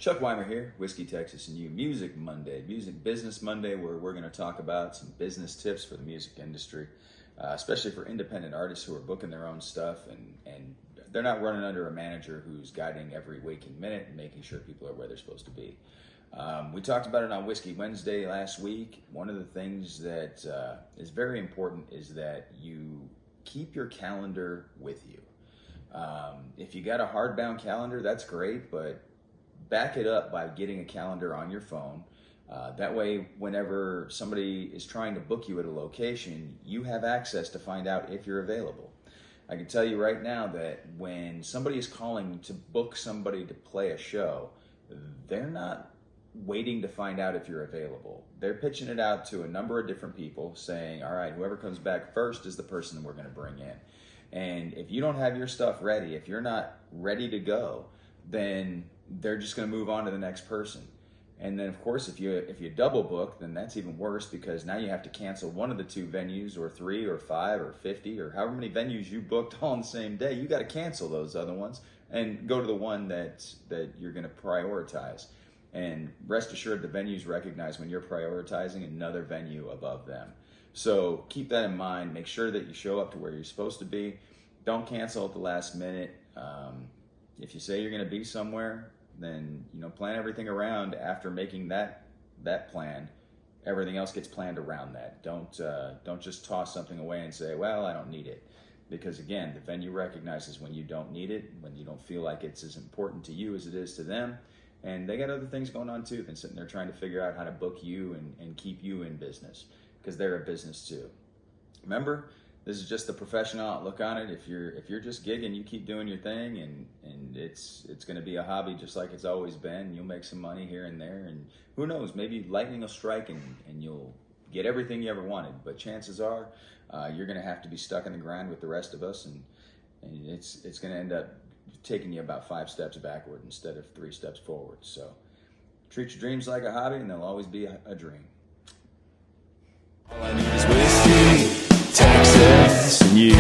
Chuck Wimer here, Whiskey, Texas, and you. Music Monday, Music Business Monday, where we're going to talk about some business tips for the music industry, especially for independent artists who are booking their own stuff and they're not running under a manager who's guiding every waking minute and making sure people are where they're supposed to be. We talked about it on Whiskey Wednesday last week. One of the things that is very important is that you keep your calendar with you. If you got a hardbound calendar, that's great, but back it up by getting a calendar on your phone. That way, whenever somebody is trying to book you at a location, you have access to find out if you're available. I can tell you right now that when somebody is calling to book somebody to play a show, they're not waiting to find out if you're available. They're pitching it out to a number of different people saying, all right, whoever comes back first is the person we're going to bring in. And if you don't have your stuff ready, if you're not ready to go, then they're just going to move on to the next person. And then, of course, if you double book, then that's even worse, because now you have to cancel one of the two venues, or 3 or 5 or 50 or however many venues you booked all on the same day. You got to cancel those other ones and go to the one that you're going to prioritize. And rest assured, the venues recognize when you're prioritizing another venue above them. So keep that in mind. Make sure that you show up to where you're supposed to be. Don't cancel at the last minute. If you say you're going to be somewhere, then plan everything around. After making that plan, everything else gets planned around that. Don't just toss something away and say, well, I don't need it. Because again, the venue recognizes when you don't need it, when you don't feel like it's as important to you as it is to them. And they got other things going on too than sitting there trying to figure out how to book you and keep you in business, because they're a business too. Remember, this is just the professional outlook on it. If you're just gigging, you keep doing your thing, and it's going to be a hobby just like it's always been. You'll make some money here and there, and who knows, maybe lightning will strike and you'll get everything you ever wanted. But chances are you're going to have to be stuck in the grind with the rest of us, and it's going to end up taking you about 5 steps backward instead of 3 steps forward. So treat your dreams like a hobby, and they'll always be a dream. All I need is whiskey, Texas, and you.